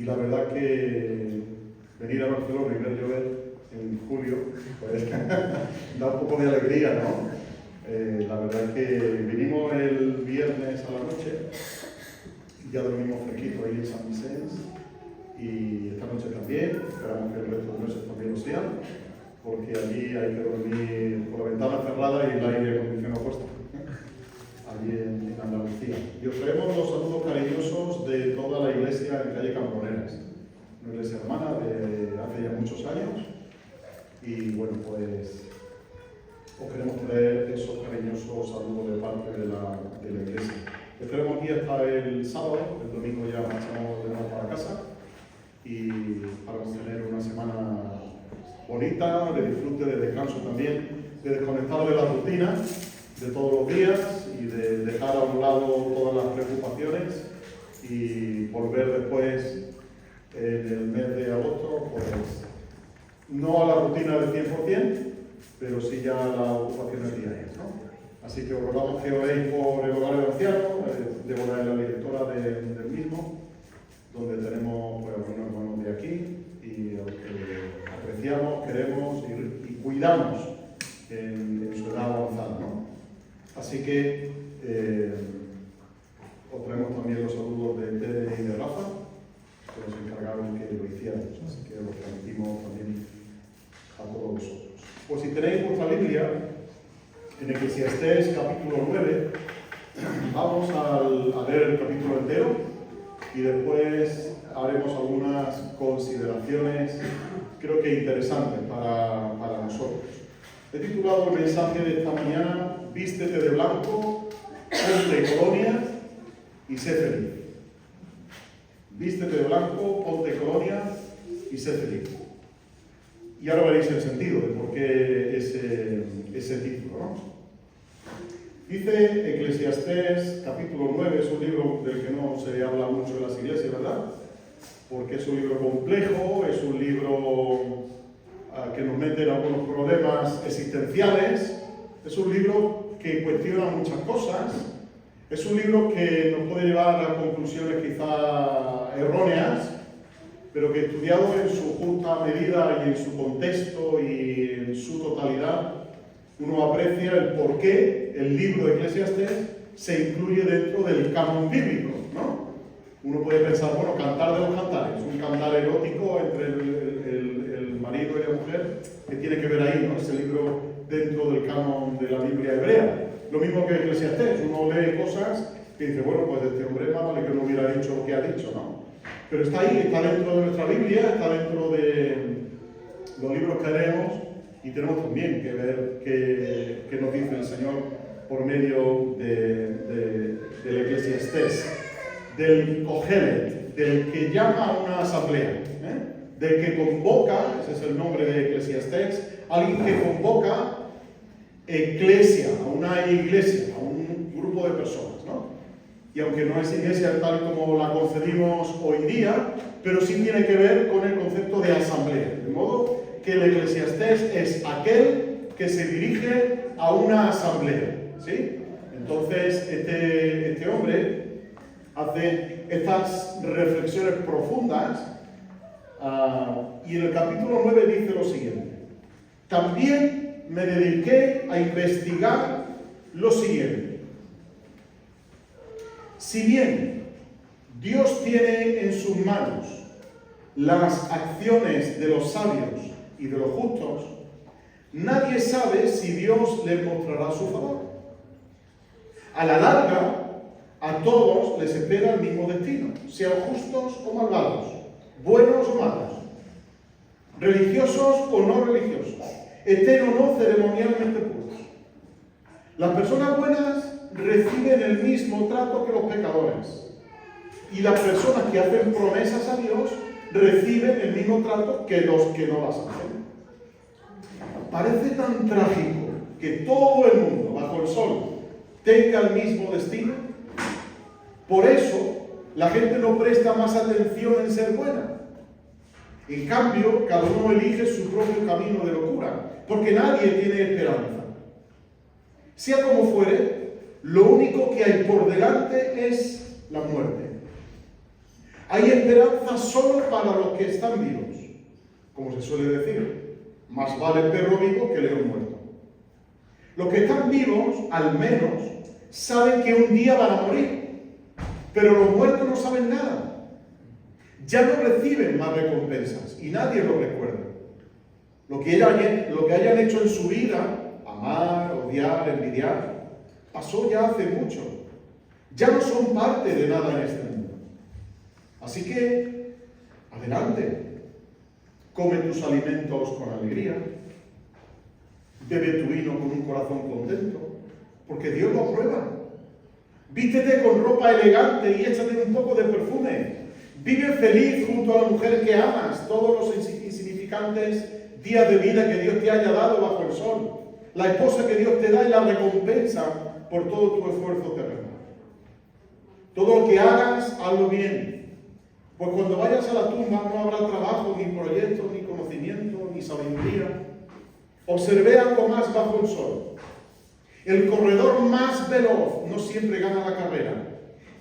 Y la verdad que venir a Barcelona y ver llover en julio, pues da un poco de alegría, ¿no? La verdad es que vinimos el viernes a la noche, ya dormimos fresquito ahí en San Vicente, y esta noche también, esperamos que el resto de noches también lo sean, porque allí hay que dormir con la ventana cerrada y el aire acondicionado puesto, allí en Andalucía. Y os traemos los saludos cariñosos de toda la iglesia en calle Cambroneras, una iglesia hermana de hace ya muchos años, y bueno, pues os queremos traer esos cariñosos saludos de parte de la iglesia. Estaremos aquí hasta el sábado, el domingo ya marchamos de nuevo para casa y para tener una semana bonita, de disfrute, de descanso también, de desconectar de la rutina de todos los días y de dejar a un lado todas las preocupaciones y volver después en el mes de agosto, pues no a la rutina del 100%, pero sí ya a las ocupaciones diarias, ¿no? Así que os rogamos que oréis por el hogar de ancianos, Débora es la directora del mismo, donde tenemos pues, algunos hermanos de aquí y a los que apreciamos, queremos y cuidamos en su edad avanzada, ¿no? Así que os traemos también los saludos de Tere y de Rafa, que nos encargaron que lo hiciéramos, así que los transmitimos también a todos vosotros. Pues si tenéis vuestra Biblia, en Eclesiastés capítulo 9, vamos a leer el capítulo entero y después haremos algunas consideraciones, creo que interesantes para nosotros. He titulado el mensaje de esta mañana, Vístete de blanco, ponte colonia y sé feliz. Vístete de blanco, ponte colonia y sé feliz. Y ahora veréis el sentido de por qué ese título, ¿no? Dice Eclesiastés capítulo 9, es un libro del que no se habla mucho en las iglesias, ¿verdad? Porque es un libro complejo, es un libro que nos mete en algunos problemas existenciales, es un libro que cuestiona muchas cosas, es un libro que nos puede llevar a conclusiones quizá erróneas, pero que estudiado en su justa medida y en su contexto y en su totalidad, uno aprecia el por qué el libro de Eclesiastés se incluye dentro del canon bíblico, ¿no? Uno puede pensar, bueno, Cantar de los Cantares, un cantar erótico entre el marido y la mujer, que tiene que ver ahí, ¿no? Ese libro dentro del canon de la Biblia hebrea. Lo mismo que Eclesiastés, uno lee cosas que dice, bueno, pues este hombre más vale que no hubiera dicho lo que ha dicho, ¿no? Pero está ahí, está dentro de nuestra Biblia, está dentro de los libros que leemos y tenemos también que ver qué nos dice el Señor por medio del Eclesiastés, del Cogelet, del que llama a una asamblea, del que convoca, ese es el nombre de Eclesiastés, alguien que convoca eclesia, a una iglesia, a un grupo de personas, ¿no? Y aunque no es iglesia tal como la concebimos hoy día, pero sí tiene que ver con el concepto de asamblea. De modo que el Eclesiastés es aquel que se dirige a una asamblea, ¿sí? Entonces, este hombre hace estas reflexiones profundas y en el capítulo 9 dice lo siguiente. También me dediqué a investigar lo siguiente. Si bien Dios tiene en sus manos las acciones de los sabios y de los justos, nadie sabe si Dios les mostrará su favor. A la larga, a todos les espera el mismo destino, sean justos o malvados, buenos o malos, religiosos o no religiosos, estén o no ceremonialmente puros. Las personas buenas reciben el mismo trato que los pecadores, y las personas que hacen promesas a Dios reciben el mismo trato que los que no las hacen. Parece tan trágico que todo el mundo bajo el sol tenga el mismo destino. Por eso la gente no presta más atención en ser buena. En cambio, cada uno elige su propio camino de locura, porque nadie tiene esperanza. Sea como fuere, lo único que hay por delante es la muerte. Hay esperanza solo para los que están vivos. Como se suele decir, más vale perro vivo que león muerto. Los que están vivos, al menos, saben que un día van a morir. Pero los muertos no saben nada. Ya no reciben más recompensas y nadie lo recuerda. Lo que hayan hecho en su vida, amar, odiar, envidiar, pasó ya hace mucho. Ya no son parte de nada en este mundo. Así que, adelante. Come tus alimentos con alegría. Bebe tu vino con un corazón contento, porque Dios lo aprueba. Vístete con ropa elegante y échate un poco de perfume. Vive feliz junto a la mujer que amas, todos los insignificantes días de vida que Dios te haya dado bajo el sol. La esposa que Dios te da y la recompensa por todo tu esfuerzo terrenal. Todo lo que hagas, hazlo bien. Pues cuando vayas a la tumba no habrá trabajo, ni proyectos, ni conocimiento, ni sabiduría. Observé algo más bajo el sol. El corredor más veloz no siempre gana la carrera.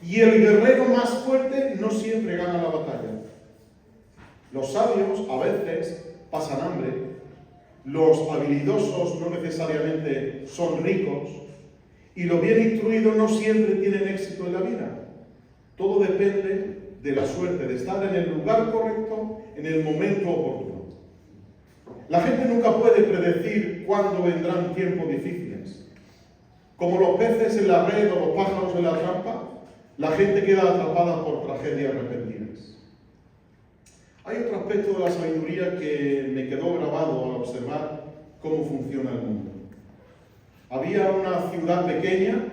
Y el guerrero más fuerte no siempre gana la batalla. Los sabios a veces pasan hambre. Los habilidosos no necesariamente son ricos. Y los bien instruidos no siempre tienen éxito en la vida. Todo depende de la suerte, de estar en el lugar correcto, en el momento oportuno. La gente nunca puede predecir cuándo vendrán tiempos difíciles. Como los peces en la red o los pájaros en la trampa, la gente queda atrapada por tragedias repentinas. Hay otro aspecto de la sabiduría que me quedó grabado al observar cómo funciona el mundo. Había una ciudad pequeña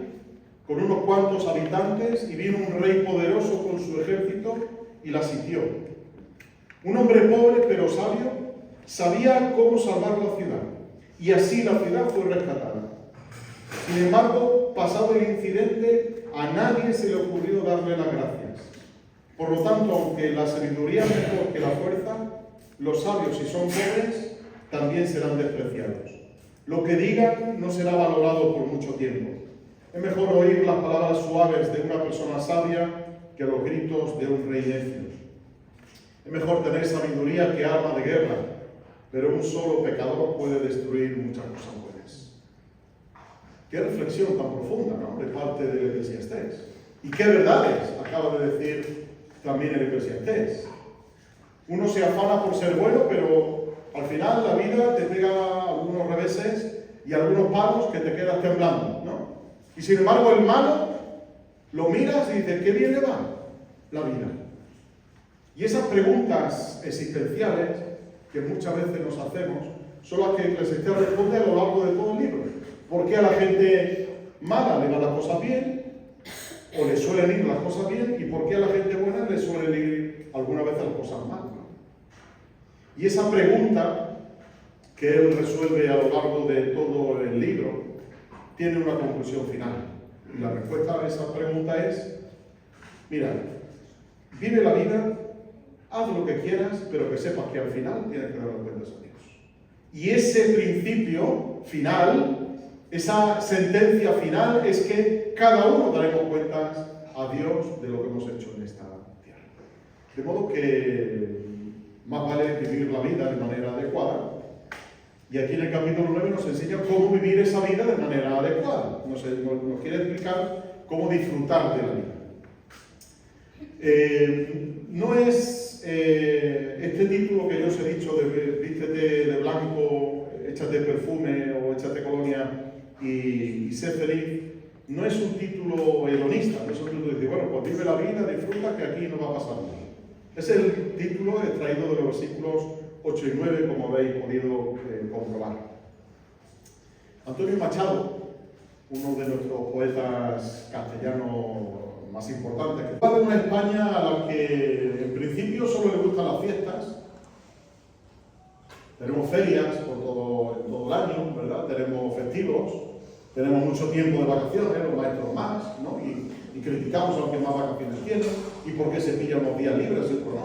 con unos cuantos habitantes y vino un rey poderoso con su ejército y la sitió. Un hombre pobre pero sabio sabía cómo salvar la ciudad y así la ciudad fue rescatada. Sin embargo, pasado el incidente, a nadie se le ocurrió darle las gracias. Por lo tanto, aunque la sabiduría es mejor que la fuerza, los sabios, si son pobres, también serán despreciados. Lo que digan no será valorado por mucho tiempo. Es mejor oír las palabras suaves de una persona sabia que los gritos de un rey necio. Es mejor tener sabiduría que arma de guerra, pero un solo pecador puede destruir muchas cosas buenas. Qué reflexión tan profunda, ¿no?, de parte del Eclesiastés. Y qué verdades acaba de decir también el Eclesiastés. Uno se afana por ser bueno, pero al final la vida te pega algunos reveses y algunos palos que te quedas temblando, ¿no? Y sin embargo el malo lo miras y dices, ¿qué bien le va la vida? Y esas preguntas existenciales que muchas veces nos hacemos son las que el Eclesiastés responde a lo largo de todo el libro. ¿Por qué a la gente mala le van las cosas bien? O le suelen ir las cosas bien, y por qué a la gente buena le suelen ir alguna vez las cosas mal, ¿no? Y esa pregunta que él resuelve a lo largo de todo el libro tiene una conclusión final. Y la respuesta a esa pregunta es, mira, vive la vida, haz lo que quieras, pero que sepas que al final tienes que dar cuentas a Dios. Y ese principio final, esa sentencia final, es que cada uno daremos cuentas a Dios de lo que hemos hecho en esta tierra. De modo que más vale vivir la vida de manera adecuada. Y aquí en el capítulo 9 nos enseña cómo vivir esa vida de manera adecuada. Nos quiere explicar cómo disfrutar de la vida. No es este título que yo os he dicho de vístete de blanco, échate perfume o échate colonia y sé feliz, no es un título hedonista, no es un título de decir, bueno, pues vive la vida, disfruta, que aquí no va a pasar nada. Es el título extraído de los versículos 8 y 9, como habéis podido comprobar. Antonio Machado, uno de nuestros poetas castellanos más importantes, que va de una España a la que en principio solo le gustan las fiestas. Tenemos ferias por todo el año, ¿verdad? Tenemos festivos, tenemos mucho tiempo de vacaciones, los maestros más, ¿no? Y criticamos a los que más vacaciones tienen, y por qué se pillan los días libres y otros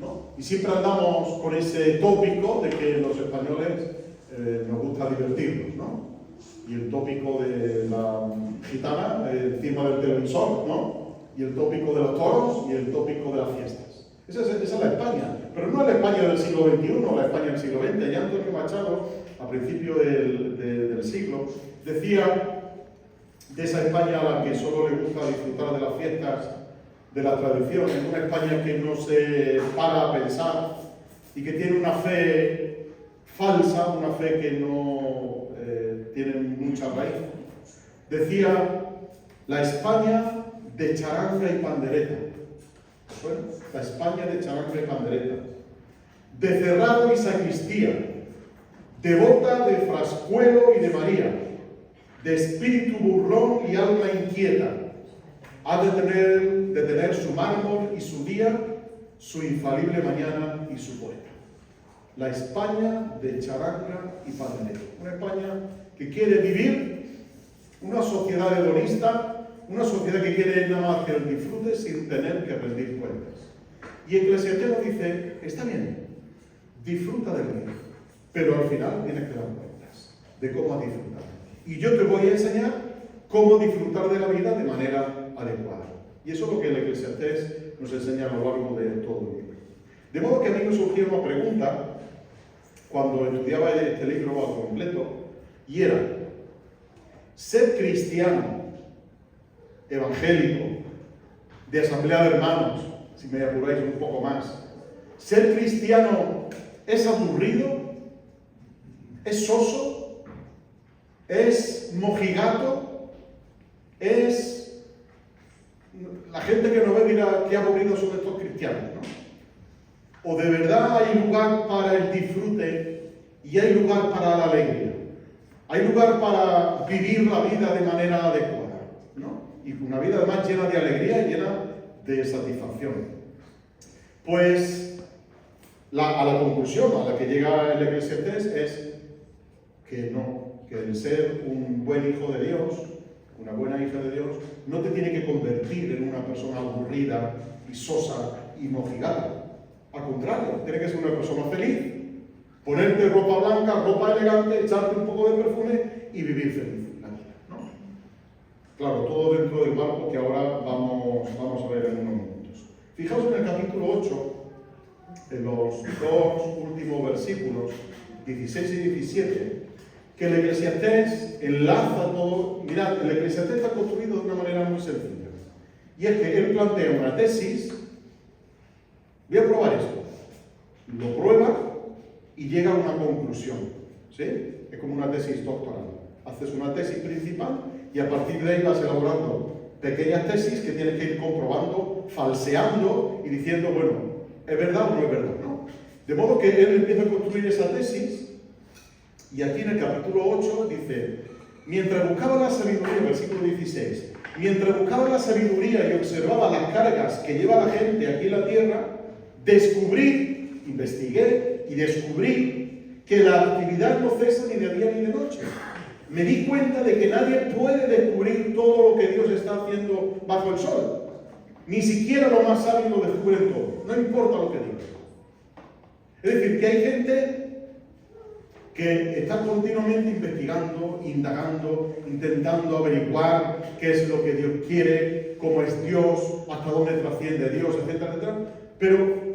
no. Y siempre andamos con ese tópico de que los españoles nos gusta divertirnos, ¿no? Y el tópico de la gitana encima del televisor, ¿no? Y el tópico de los toros y el tópico de las fiestas. Esa es la España, pero no la España del siglo XXI, la España del siglo XX. Ya Antonio Machado, a principio del siglo, decía de esa España a la que solo le gusta disfrutar de las fiestas, de las tradiciones, una España que no se para a pensar y que tiene una fe falsa, una fe que no tiene mucha raíz. Decía, la España de charanga y pandereta. Bueno, la España de charanga y pandereta. De cerrado y sacristía. Devota de Frascuelo y de María. De espíritu burlón y alma inquieta. Ha de tener su mármol y su día, su infalible mañana y su poeta. La España de charanga y pandereta. Una España que quiere vivir una sociedad hedonista, una sociedad que quiere nada más que el disfrute sin tener que rendir cuentas. Y Eclesiastés nos dice, está bien, disfruta de la vida, pero al final tienes que dar cuentas de cómo has disfrutado. Y yo te voy a enseñar cómo disfrutar de la vida de manera adecuada. Y eso es lo que el Eclesiastés nos enseña a lo largo de todo el libro. De modo que a mí me surgió una pregunta cuando estudiaba este libro al completo, y era, ser cristiano, evangélico, de asamblea de hermanos, si me apuráis un poco más, ser cristiano es aburrido, es soso, es mojigato, es... La gente que nos ve dirá qué aburridos son estos cristianos, ¿no? O de verdad hay lugar para el disfrute y hay lugar para la alegría. Hay lugar para vivir la vida de manera adecuada, ¿no? Y una vida además llena de alegría y llena de satisfacción. Pues a la conclusión a la que llega el Eclesiastés es que no, que el ser un buen hijo de Dios, una buena hija de Dios, no te tiene que convertir en una persona aburrida y sosa y mojigata. Al contrario, tiene que ser una persona feliz. Ponerte ropa blanca, ropa elegante, echarte un poco de perfume y vivir feliz la vida, ¿no? Claro, todo dentro del marco que ahora vamos a ver en unos minutos. Fijaos en el capítulo 8, en los dos últimos versículos, 16 y 17, que el Eclesiastés enlaza todo. Mirad, el Eclesiastés está construido de una manera muy sencilla. Y es que él plantea una tesis. Voy a probar esto. Lo prueba y llega a una conclusión, ¿sí? Es como una tesis doctoral. Haces una tesis principal y a partir de ahí vas elaborando pequeñas tesis que tienes que ir comprobando, falseando y diciendo, bueno, ¿es verdad o no es verdad? ¿No? De modo que él empieza a construir esa tesis y aquí en el capítulo 8 dice, mientras buscaba la sabiduría, versículo 16, mientras buscaba la sabiduría y observaba las cargas que lleva la gente aquí en la tierra, investigué y descubrí que la actividad no cesa ni de día ni de noche. Me di cuenta de que nadie puede descubrir todo lo que Dios está haciendo bajo el sol. Ni siquiera lo más sabio lo descubre todo. No importa lo que diga. Es decir, que hay gente que está continuamente investigando, indagando, intentando averiguar qué es lo que Dios quiere, cómo es Dios, hasta dónde trasciende Dios, etcétera, etcétera. Pero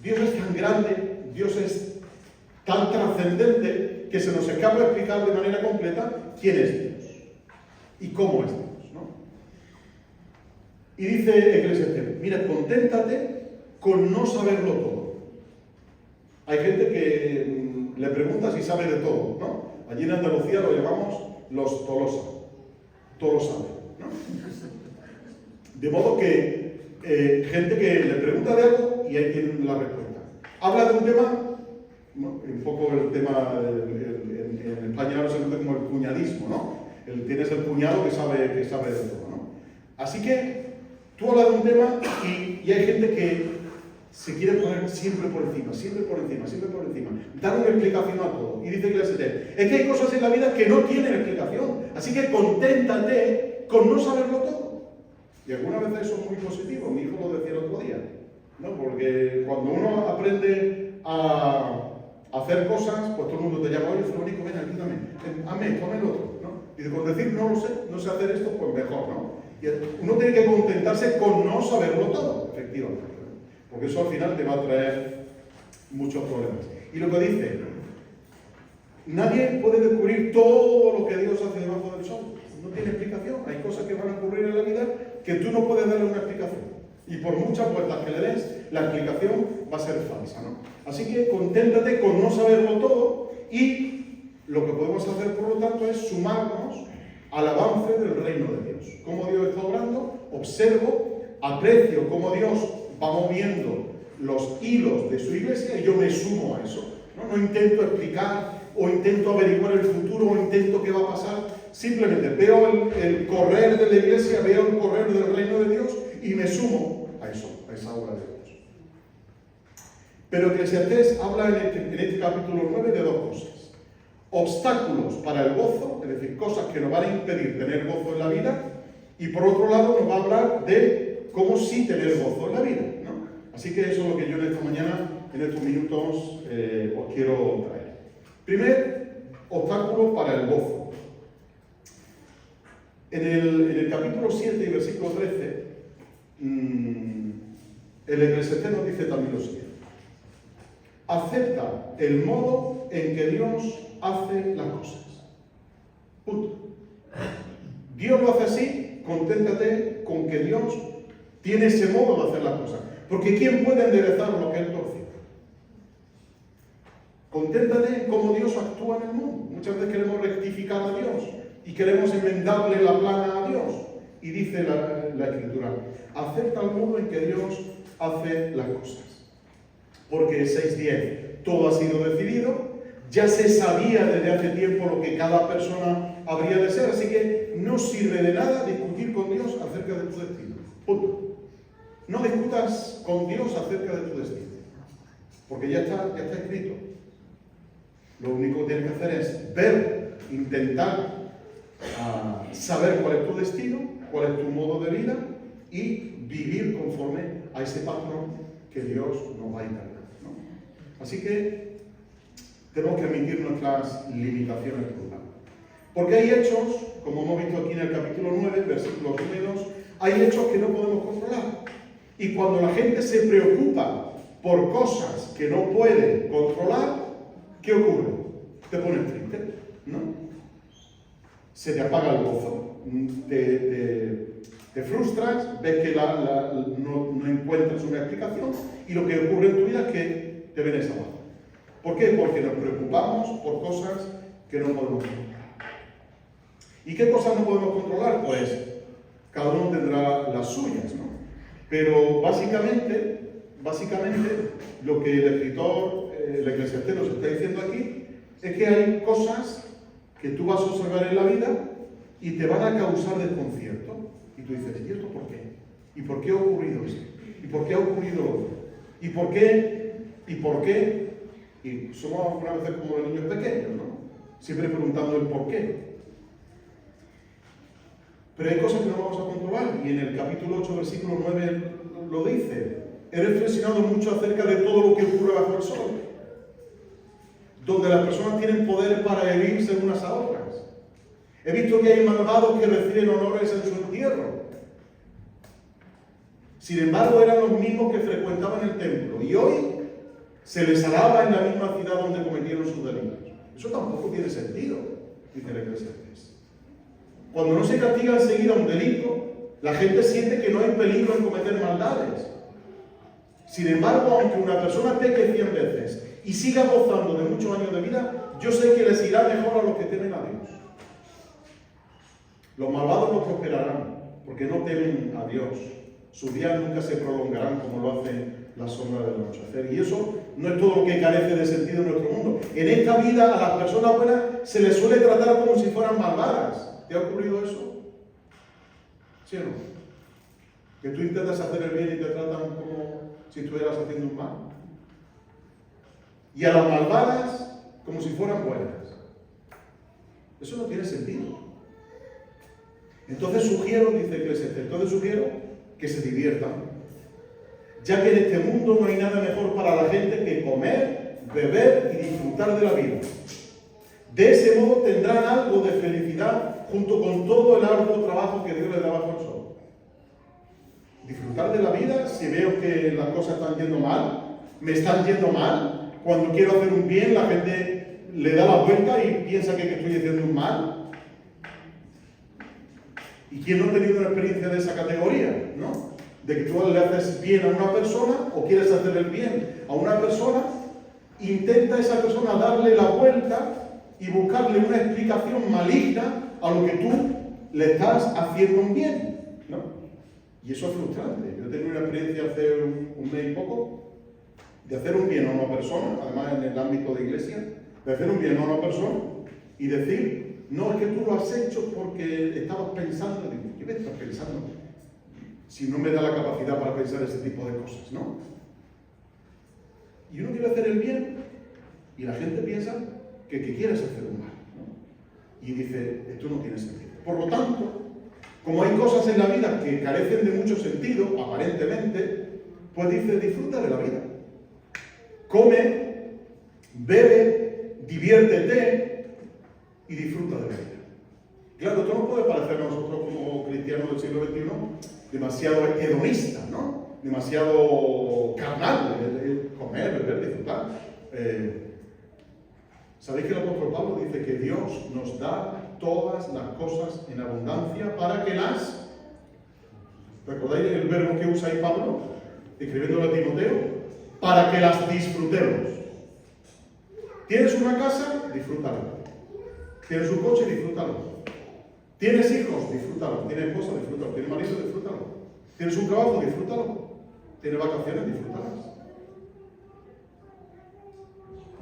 Dios es tan grande, Dios es tan trascendente que se nos escapa explicar de manera completa quién es Dios y cómo es Dios, ¿no? Y dice Eclesiastés, mira, conténtate con no saberlo todo. Hay gente que le pregunta si sabe de todo, ¿no? Allí en Andalucía lo llamamos los Tolosa, todo lo sabe, ¿no? De modo que gente que le pregunta de algo y ahí tienen la respuesta. Habla de un tema, ¿no? Un poco el tema, en España ahora se conoce como el cuñadismo, ¿no? Tienes el cuñado que sabe de todo, ¿no? Así que tú hablas de un tema y hay gente que se quiere poner siempre por encima, siempre por encima, siempre por encima. Dar una explicación a todo. Y dice Eclesiastés, es que hay cosas en la vida que no tienen explicación. Así que conténtate con no saberlo todo. Y algunas veces eso es muy positivo. Mi hijo lo decía el otro día, ¿no? Porque cuando uno aprende a hacer cosas, pues todo el mundo te llama, oye, Florico, ven, ayúdame, hazme esto, hazme lo otro, ¿no? Y de con decir, no sé hacer esto, pues mejor, ¿no? Y uno tiene que contentarse con no saberlo todo, efectivamente. porque eso al final te va a traer muchos problemas. Y lo que dice, nadie puede descubrir todo lo que Dios hace debajo del sol. No tiene explicación. Hay cosas que van a ocurrir en la vida que tú no puedes darle una explicación. Y por muchas vueltas que le des, la explicación va a ser falsa, ¿no? Así que conténtate con no saberlo todo, y lo que podemos hacer, por lo tanto, es sumarnos al avance del reino de Dios. Cómo Dios está obrando, observo, aprecio cómo Dios va moviendo los hilos de su iglesia y yo me sumo a eso. No intento explicar o intento averiguar el futuro o intento qué va a pasar. Simplemente veo el correr de la iglesia, veo el correr del reino de Dios y me sumo a eso, a esa obra de Dios. Pero Eclesiastés habla en este capítulo 9 de dos cosas. Obstáculos para el gozo, es decir, cosas que nos van a impedir tener gozo en la vida, y por otro lado nos va a hablar de cómo sí tener gozo en la vida, ¿no? Así que eso es lo que yo en esta mañana, en estos minutos, os quiero traer. Primer obstáculo para el gozo. En el capítulo 7 y versículo 13, el Eclesiastés nos dice también lo siguiente. Acepta el modo en que Dios hace las cosas. Punto. Dios lo hace así, conténtate con que Dios tiene ese modo de hacer las cosas. Porque ¿quién puede enderezar lo que Él torció? Conténtate en cómo Dios actúa en el mundo. Muchas veces queremos rectificar a Dios y queremos enmendarle la plana a Dios. Y dice la Escritura, acepta el modo en que Dios hace las cosas. Porque 6:10, todo ha sido decidido, ya se sabía desde hace tiempo lo que cada persona habría de ser, así que no sirve de nada discutir con Dios acerca de tu destino. Punto. No discutas con Dios acerca de tu destino, porque ya está escrito. Lo único que tienes que hacer es ver, intentar saber cuál es tu destino, cuál es tu modo de vida y vivir conforme a ese patrón que Dios nos va a encargar, ¿no? Así que tenemos que admitir nuestras limitaciones por un lado. Porque hay hechos, como hemos visto aquí en el capítulo 9, versículos 1 y 2, hay hechos que no podemos controlar. Y cuando la gente se preocupa por cosas que no puede controlar, ¿qué ocurre? Te pones triste, ¿no? Se te apaga el gozo, te frustras, ves que no encuentras una explicación y lo que ocurre en tu vida es que te vienes abajo. ¿Por qué? Porque nos preocupamos por cosas que no podemos controlar. ¿Y qué cosas no podemos controlar? Pues cada uno tendrá las suyas, ¿no? Pero básicamente lo que el escritor, el Eclesiastés nos está diciendo aquí, es que hay cosas que tú vas a observar en la vida y te van a causar desconcierto. Y tú dices, ¿y esto por qué? ¿Y por qué ha ocurrido esto? ¿Y por qué ha ocurrido lo otro? ¿Y por qué? ¿Y por qué? Y somos algunas veces como los niños pequeños, ¿no? Siempre preguntando el por qué. Pero hay cosas que no vamos a controlar, y en el capítulo 8, versículo 9 lo dice. He reflexionado mucho acerca de todo lo que ocurre bajo el sol, donde las personas tienen poder para herirse unas a otras. He visto que hay malvados que reciben honores en su entierro. Sin embargo, eran los mismos que frecuentaban el templo, y hoy se les alaba en la misma ciudad donde cometieron sus delitos. Eso tampoco tiene sentido, dice el Eclesiastés. Cuando no se castiga enseguida un delito, la gente siente que no hay peligro en cometer maldades. Sin embargo, aunque una persona peque 100 veces y siga gozando de muchos años de vida, yo sé que les irá mejor a los que temen a Dios. Los malvados no prosperarán, porque no temen a Dios. Sus días nunca se prolongarán como lo hace la sombra del anochecer. Y eso no es todo lo que carece de sentido en nuestro mundo. En esta vida a las personas buenas se les suele tratar como si fueran malvadas. ¿Te ha ocurrido eso? ¿Sí o no? Que tú intentas hacer el bien y te tratan como si estuvieras haciendo un mal. Y a las malvadas como si fueran buenas. Eso no tiene sentido. Entonces sugiero, dice Eclesiastés, que se diviertan. Ya que en este mundo no hay nada mejor para la gente que comer, beber y disfrutar de la vida. De ese modo tendrán algo de felicidad junto con todo el arduo trabajo que Dios les da bajo el sol. Disfrutar de la vida si veo que las cosas están yendo mal, me están yendo mal. Cuando quiero hacer un bien, la gente le da la vuelta y piensa que estoy haciendo un mal. ¿Y quién no ha tenido una experiencia de esa categoría, no? De que tú le haces bien a una persona o quieres hacer el bien a una persona, intenta esa persona darle la vuelta y buscarle una explicación maligna a lo que tú le estás haciendo un bien, ¿no? Y eso es frustrante. Yo he tenido una experiencia hace un mes y poco de hacer un bien a una persona, además en el ámbito de iglesia, de hacer un bien a una persona y decir, no, es que tú lo has hecho porque estabas pensando. Digo, ¿qué me estás pensando? Si no me da la capacidad para pensar ese tipo de cosas, ¿no? Y uno quiere hacer el bien y la gente piensa que quieres hacer un mal, ¿no? Y dice, esto no tiene sentido. Por lo tanto, como hay cosas en la vida que carecen de mucho sentido, aparentemente, pues dice, disfruta de la vida. Come, bebe, diviértete y disfruta de la vida. Claro, esto no puede parecer a nosotros como cristianos del siglo XXI demasiado hedonista, ¿no? Demasiado carnal, comer, beber, disfrutar. ¿Sabéis que el apóstol Pablo dice que Dios nos da todas las cosas en abundancia para que las... ¿Recordáis el verbo que usa ahí Pablo? Escribiéndolo a Timoteo. Para que las disfrutemos. ¿Tienes una casa? Disfrútalo. ¿Tienes un coche? Disfrútalo. ¿Tienes hijos? Disfrútalo. ¿Tienes esposa? Disfrútalo. ¿Tienes marido? Disfrútalo. ¿Tienes un trabajo? Disfrútalo. ¿Tienes vacaciones? Disfrútalas.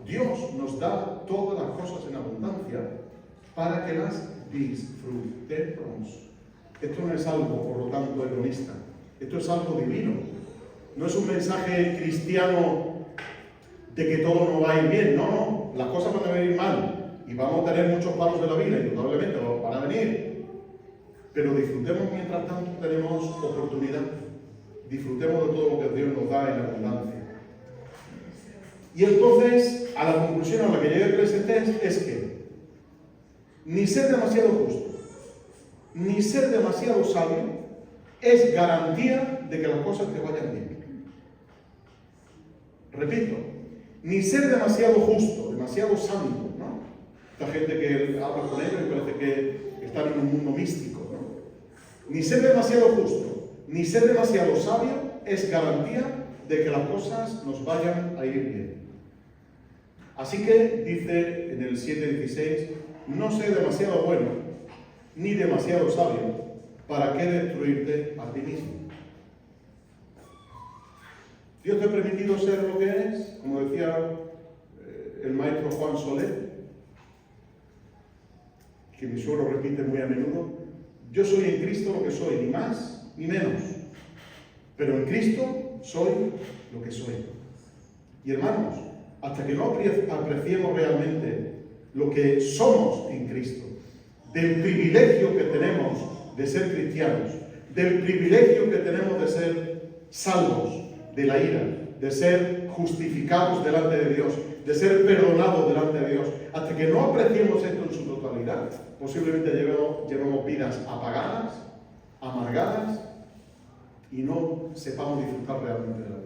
Dios nos da todas las cosas en abundancia para que las disfrutemos. Esto no es algo, por lo tanto, hedonista. Esto es algo divino. No es un mensaje cristiano de que todo no va a ir bien. No, no. Las cosas van a venir mal. Y vamos a tener muchos palos de la vida, indudablemente van a venir. Pero disfrutemos mientras tanto tenemos oportunidad. Disfrutemos de todo lo que Dios nos da en abundancia. Y entonces, a la conclusión a la que llega Eclesiastés es que ni ser demasiado justo, ni ser demasiado sabio es garantía de que las cosas te vayan bien. Repito, ni ser demasiado justo, demasiado santo, ¿no? Esta gente que habla con ellos y parece que están en un mundo místico, ¿no? Ni ser demasiado justo, ni ser demasiado sabio es garantía de que las cosas nos vayan a ir bien. Así que dice en el 7:16, no sé demasiado bueno, ni demasiado sabio, ¿para qué destruirte a ti mismo? Dios te ha permitido ser lo que eres, como decía el maestro Juan Soler, que mi suegro repite muy a menudo, yo soy en Cristo lo que soy, ni más ni menos, pero en Cristo soy lo que soy. Y hermanos, hasta que no apreciemos realmente lo que somos en Cristo, del privilegio que tenemos de ser cristianos, del privilegio que tenemos de ser salvos de la ira, de ser justificados delante de Dios, de ser perdonados delante de Dios, hasta que no apreciemos esto en su totalidad, posiblemente llevemos vidas apagadas, amargadas, y no sepamos disfrutar realmente de la vida.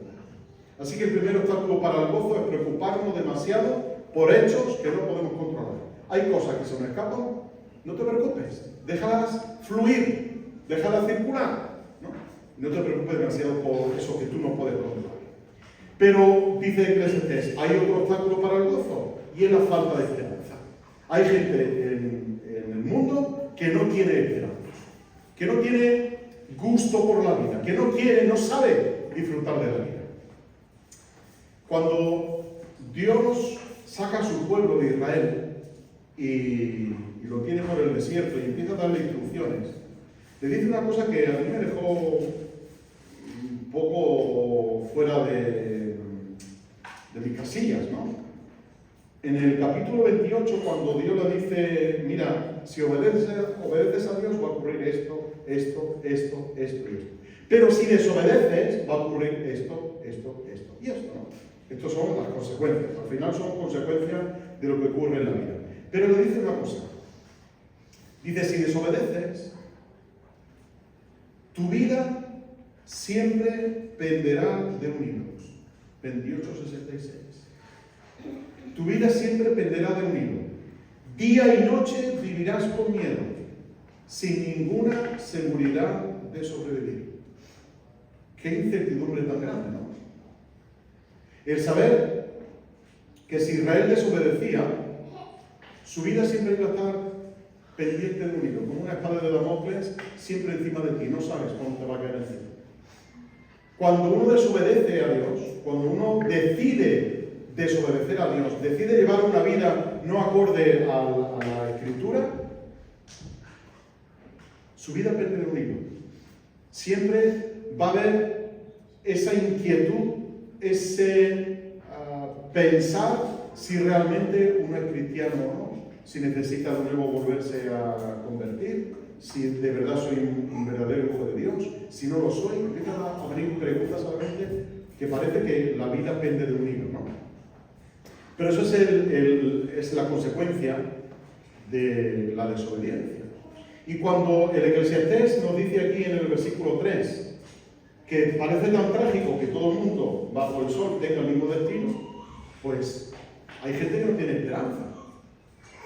Así que el primer obstáculo para el gozo es preocuparnos demasiado por hechos que no podemos controlar. Hay cosas que se nos escapan, no te preocupes, déjalas fluir, déjalas circular, ¿no? No te preocupes demasiado por eso que tú no puedes controlar. Pero, dice Eclesiastés, hay otro obstáculo para el gozo, y es la falta de esperanza. Hay gente en el mundo que no tiene esperanza, que no tiene gusto por la vida, que no sabe disfrutar de la vida. Cuando Dios saca a su pueblo de Israel y lo tiene por el desierto y empieza a darle instrucciones, le dice una cosa que a mí me dejó un poco fuera de mis casillas, ¿no? En el capítulo 28, cuando Dios le dice, mira, si obedeces a Dios va a ocurrir esto y esto. Pero si desobedeces va a ocurrir esto y esto, ¿no? Estas son las consecuencias. Al final son consecuencias de lo que ocurre en la vida. Pero le dice una cosa. Dice, si desobedeces, tu vida siempre penderá de un hilo. 28:66. Tu vida siempre penderá de un hilo. Día y noche vivirás con miedo, sin ninguna seguridad de sobrevivir. Qué incertidumbre tan grande, ¿no? El saber que si Israel desobedecía, su vida siempre iba a estar pendiente de un hilo, como una espada de Damocles siempre encima de ti, no sabes cuándo te va a caer encima. Cuando uno desobedece a Dios, cuando uno decide desobedecer a Dios, decide llevar una vida no acorde a la Escritura, su vida pende de un hilo. Siempre va a haber esa inquietud, ese pensar si realmente uno es cristiano o no, si necesita de nuevo volverse a convertir, si de verdad soy un verdadero hijo de Dios, si no lo soy, empiezan a abrir preguntas a la mente que parece que la vida pende de un hilo, ¿no? Pero eso es la consecuencia de la desobediencia. Y cuando el Eclesiastés nos dice aquí en el versículo 3 que parece tan trágico que todo el mundo bajo el sol tenga el mismo destino, pues hay gente que no tiene esperanza.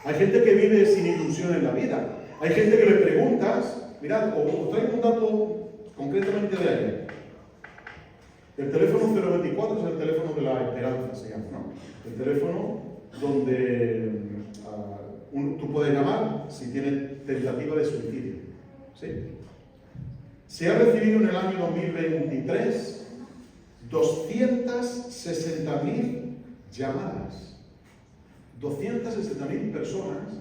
Hay gente que vive sin ilusión en la vida. Hay gente que le preguntas, mirad, os traigo un dato concretamente de ayer. El teléfono 024 es el teléfono de la esperanza, se llama, ¿no? El teléfono donde tú puedes llamar si tienes tentativa de suicidio. ¿Sí? Se ha recibido en el año 2023 260.000 llamadas. 260.000 personas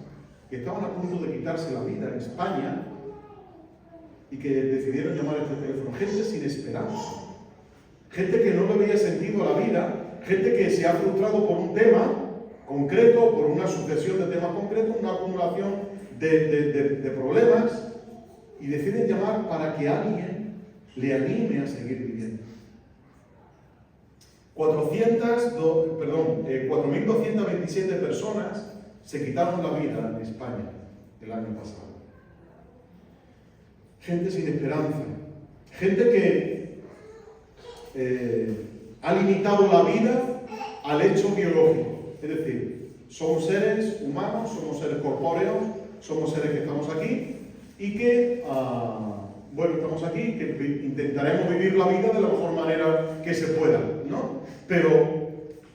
que estaban a punto de quitarse la vida en España y que decidieron llamar a este teléfono. Gente sin esperanza. Gente que no le veía sentido a la vida, gente que se ha frustrado por un tema concreto, por una sucesión de temas concretos, una acumulación de problemas, y deciden llamar para que alguien le anime a seguir viviendo. 4.227 personas se quitaron la vida en España el año pasado. Gente sin esperanza, gente que ha limitado la vida al hecho biológico. Es decir, somos seres humanos, somos seres corpóreos, somos seres que estamos aquí y que, estamos aquí, que intentaremos vivir la vida de la mejor manera que se pueda, ¿no? Pero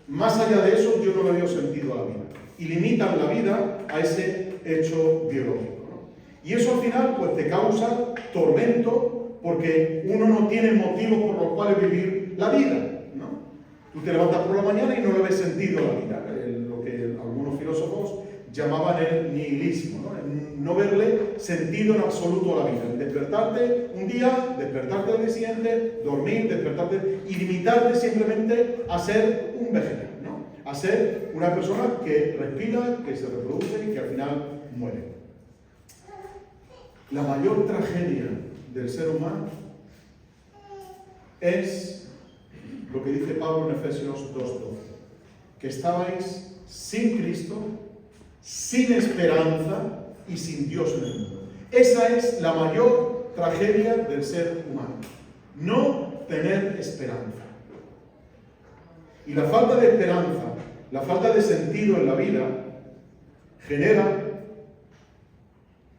más allá de eso, yo no le veo sentido a la vida. Y limitan la vida a ese hecho biológico, ¿no? Y eso al final, pues te causa tormento, porque uno no tiene motivos por los cuales vivir la vida, ¿no? Tú te levantas por la mañana y no le ves sentido a la vida, lo que algunos filósofos llamaban el nihilismo, ¿no? No verle sentido en absoluto a la vida. Despertarte un día, despertarte al día siguiente, dormir, despertarte y limitarte simplemente a ser un vegetal, ¿no? A ser una persona que respira, que se reproduce y que al final muere. La mayor tragedia del ser humano es lo que dice Pablo en Efesios 2:12, que estabais sin Cristo, sin esperanza y sin Dios en el mundo. Esa es la mayor tragedia del ser humano, no tener esperanza. Y la falta de esperanza, la falta de sentido en la vida genera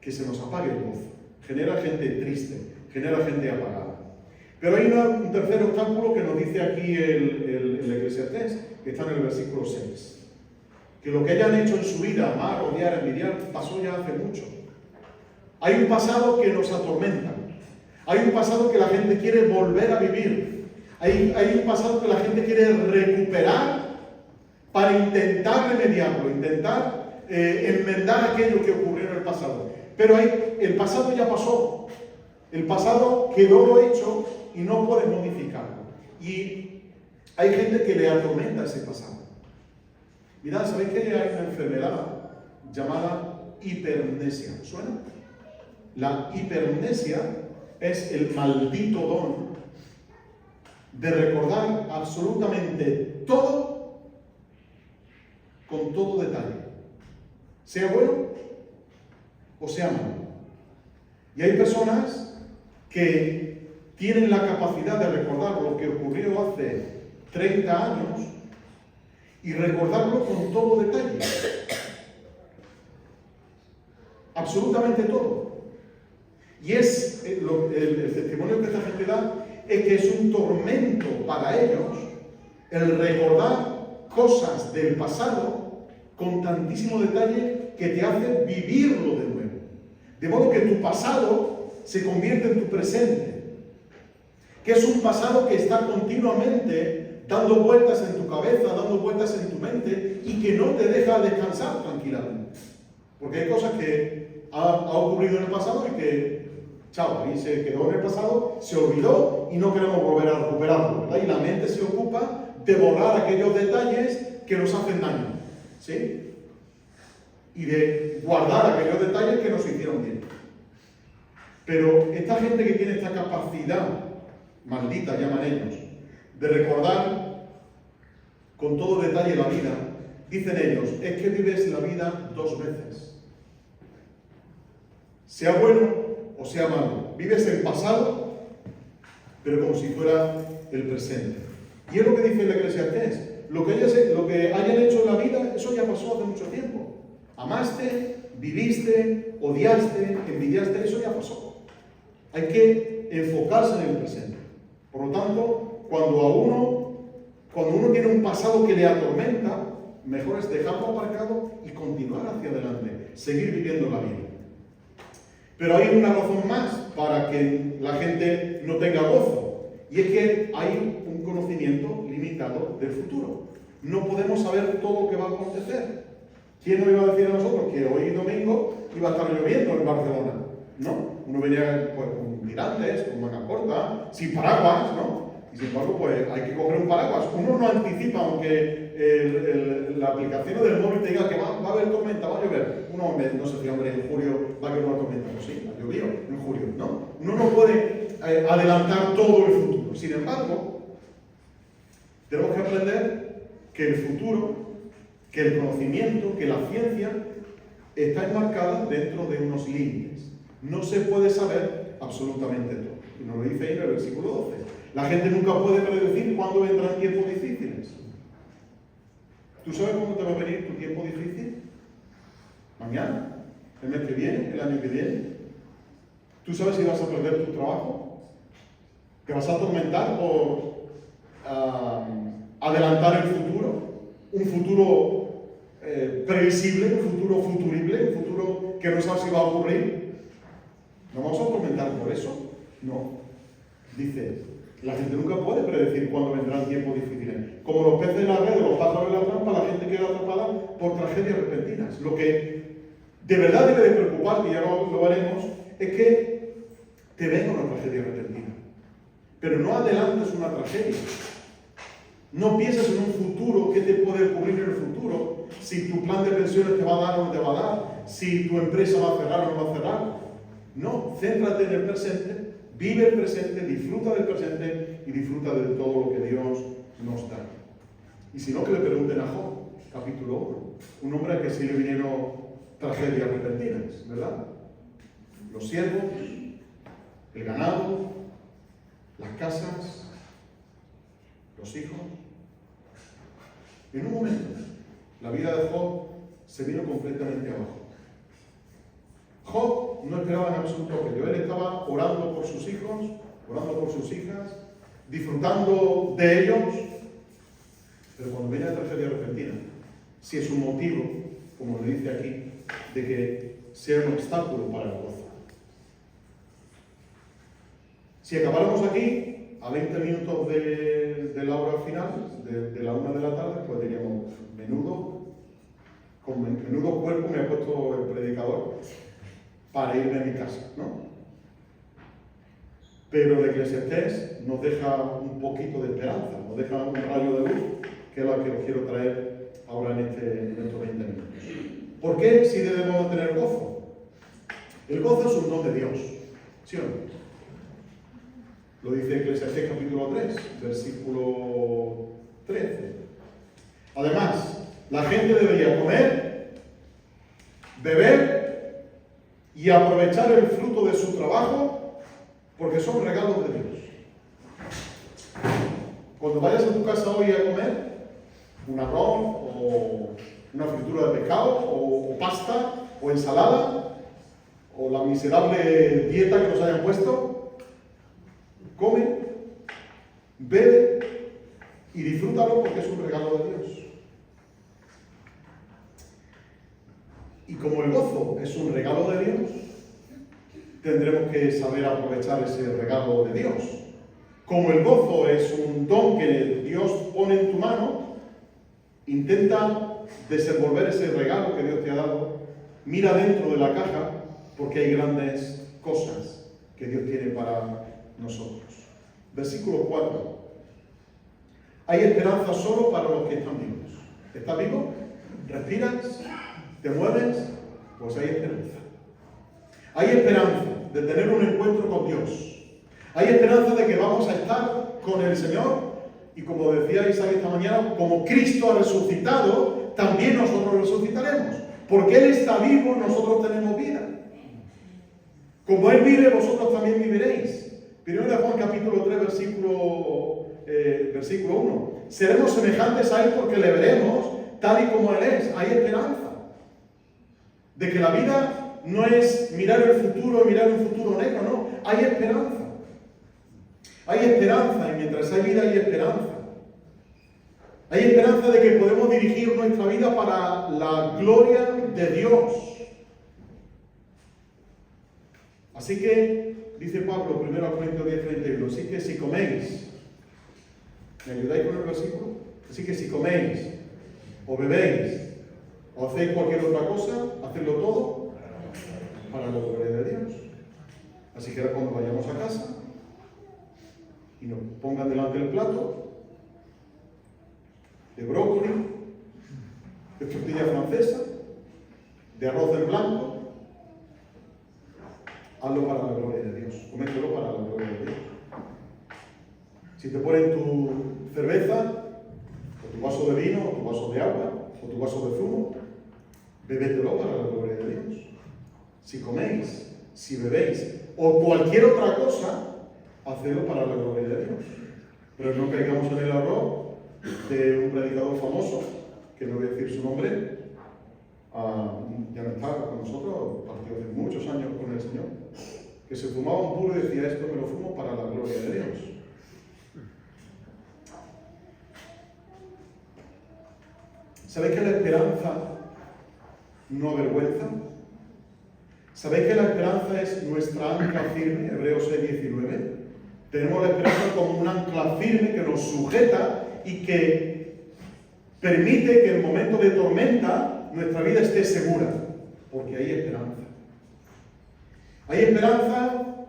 que se nos apague el gozo, genera gente triste, genera gente apagada. Pero hay un tercer obstáculo que nos dice aquí el Eclesiastés, que está en el versículo 6. Que lo que hayan hecho en su vida, amar, odiar, envidiar, pasó ya hace mucho. Hay un pasado que nos atormenta. Hay un pasado que la gente quiere volver a vivir. Hay un pasado que la gente quiere recuperar para intentar remediarlo, intentar enmendar aquello que ocurrió en el pasado. Pero el pasado ya pasó. El pasado quedó hecho y no puedes modificarlo. Y hay gente que le atormenta ese pasado. Mirad, ¿sabéis que hay una enfermedad llamada hipermnesia? ¿Suena? La hipermnesia es el maldito don de recordar absolutamente todo con todo detalle, sea bueno o sea malo. Y hay personas que tienen la capacidad de recordar lo que ocurrió hace 30 años y recordarlo con todo detalle. Absolutamente todo. Y es el testimonio que esta gente da es que es un tormento para ellos el recordar cosas del pasado con tantísimo detalle que te hace vivirlo de nuevo. De modo que tu pasado se convierte en tu presente, que es un pasado que está continuamente dando vueltas en tu cabeza, dando vueltas en tu mente y que no te deja descansar tranquilamente. Porque hay cosas que ha ocurrido en el pasado y que, chao, ahí se quedó en el pasado, se olvidó y no queremos volver a recuperarlo, ¿verdad? Y la mente se ocupa de borrar aquellos detalles que nos hacen daño, ¿sí? Y de guardar aquellos detalles que nos hicieron bien. Pero esta gente que tiene esta capacidad, maldita llaman ellos, de recordar con todo detalle la vida, dicen ellos, es que vives la vida dos veces. Sea bueno o sea malo. Vives el pasado, pero como si fuera el presente. Y es lo que dice la Eclesiastés. Lo que hayan hecho en la vida, eso ya pasó hace mucho tiempo. Amaste, viviste, odiaste, envidiaste, eso ya pasó. Hay que enfocarse en el presente. Por lo tanto, cuando uno tiene un pasado que le atormenta, mejor es dejarlo aparcado y continuar hacia adelante, seguir viviendo la vida. Pero hay una razón más para que la gente no tenga gozo, y es que hay un conocimiento limitado del futuro. No podemos saber todo lo que va a acontecer. ¿Quién nos iba a decir a nosotros que hoy domingo iba a estar lloviendo en Barcelona? ¿No? Uno venía pues, con tirantes, con manga corta, sin paraguas, ¿no? Y sin embargo, pues hay que coger un paraguas. Uno no anticipa, aunque la aplicación del móvil te diga que va a haber tormenta, va a llover. Uno no sé si, hombre, en julio va a haber una tormenta. Pues sí, ha llovido en julio, ¿no? Uno no puede adelantar todo el futuro. Sin embargo, tenemos que aprender que el futuro, que el conocimiento, que la ciencia está enmarcada dentro de unos límites. No se puede saber absolutamente todo. Y nos lo dice ahí en el versículo 12. La gente nunca puede predecir cuándo vendrán tiempos difíciles. ¿Tú sabes cuándo te va a venir tu tiempo difícil? ¿Mañana? ¿El mes que viene? ¿El año que viene? ¿Tú sabes si vas a perder tu trabajo? ¿Te vas a atormentar por adelantar el futuro? ¿Un futuro previsible? ¿Un futuro futurible? ¿Un futuro que no sabes si va a ocurrir? ¿No vamos a atormentar por eso? No. Dice, la gente nunca puede predecir cuándo vendrán tiempos difíciles. Como los peces en la red o los pájaros en la trampa, la gente queda atrapada por tragedias repentinas. Lo que de verdad debe de preocuparte, y ya lo veremos, es que te venga una tragedia repentina. Pero no adelantes una tragedia. No pienses en un futuro, qué te puede ocurrir en el futuro, si tu plan de pensiones te va a dar o no te va a dar, si tu empresa va a cerrar o no va a cerrar. No, céntrate en el presente, vive el presente, disfruta del presente y disfruta de todo lo que Dios nos da. Y si no, que le pregunten a Job, capítulo 1, un hombre al que sí le vinieron tragedias repentinas, ¿verdad? Los siervos, el ganado, las casas, los hijos. En un momento, la vida de Job se vino completamente abajo. Job no esperaba en absoluto aquello. Él estaba orando por sus hijos, orando por sus hijas, disfrutando de ellos. Pero cuando viene la tragedia repentina, si es un motivo, como le dice aquí, de que sea un obstáculo para el gozo. Si acabáramos aquí, a 20 minutos de la hora final, de la 1 de la tarde, pues diríamos, con menudo cuerpo me ha puesto el predicador para irme a mi casa, ¿no? Pero el Eclesiastés nos deja un poquito de esperanza, nos deja un rayo de luz, que es la que os quiero traer ahora en estos 20 minutos. ¿Por qué si debemos tener gozo? El gozo es un don de Dios, ¿sí o no? Lo dice Eclesiastés capítulo 3, versículo 13. Además, la gente debería comer, beber y aprovechar el fruto de su trabajo porque son regalos de Dios. Cuando vayas a tu casa hoy a comer un arroz o una fritura de pescado o pasta o ensalada o la miserable dieta que nos hayan puesto, come, bebe y disfrútalo porque es un regalo de Dios. Y como el gozo es un regalo de Dios, tendremos que saber aprovechar ese regalo de Dios. Como el gozo es un don que Dios pone en tu mano, intenta desenvolver ese regalo que Dios te ha dado. Mira dentro de la caja porque hay grandes cosas que Dios tiene para nosotros. Versículo 4. Hay esperanza solo para los que están vivos. ¿Estás vivo? ¿Respiras? ¿Te mueves? Pues hay esperanza. Hay esperanza de tener un encuentro con Dios. Hay esperanza de que vamos a estar con el Señor. Y como decía Isaac esta mañana, como Cristo ha resucitado, también nosotros resucitaremos. Porque Él está vivo, nosotros tenemos vida. Como Él vive, vosotros también viviréis. 1 Juan capítulo 3, versículo 1. Seremos semejantes a Él porque le veremos tal y como Él es. Hay esperanza de que la vida no es mirar el futuro y mirar un futuro negro, no. Hay esperanza. Hay esperanza, y mientras hay vida hay esperanza. Hay esperanza de que podemos dirigir nuestra vida para la gloria de Dios. Así que, dice Pablo, 1 Corintios 10:31, así que si coméis, ¿me ayudáis con el versículo? Así que si coméis, o bebéis, o hacéis cualquier otra cosa, hacedlo todo para la gloria de Dios. Así que ahora cuando vayamos a casa y nos pongan delante el plato de brócoli, de tortilla francesa, de arroz en blanco, hazlo para la gloria de Dios, comételo para la gloria de Dios. Si te ponen tu cerveza, o tu vaso de vino, o tu vaso de agua, o tu vaso de zumo, bebételo para la gloria de Dios. Si coméis, si bebéis, o cualquier otra cosa, hacedlo para la gloria de Dios. Pero no caigamos en el error de un predicador famoso, que no voy a decir su nombre, ya no está con nosotros, partió hace muchos años con el Señor, que se fumaba un puro y decía, esto me lo fumo para la gloria de Dios. ¿Sabéis que la esperanza no avergüenza? ¿Sabéis que la esperanza es nuestra ancla firme? Hebreos 6:19. Tenemos la esperanza como un ancla firme que nos sujeta y que permite que en momentos de tormenta nuestra vida esté segura, porque hay esperanza. Hay esperanza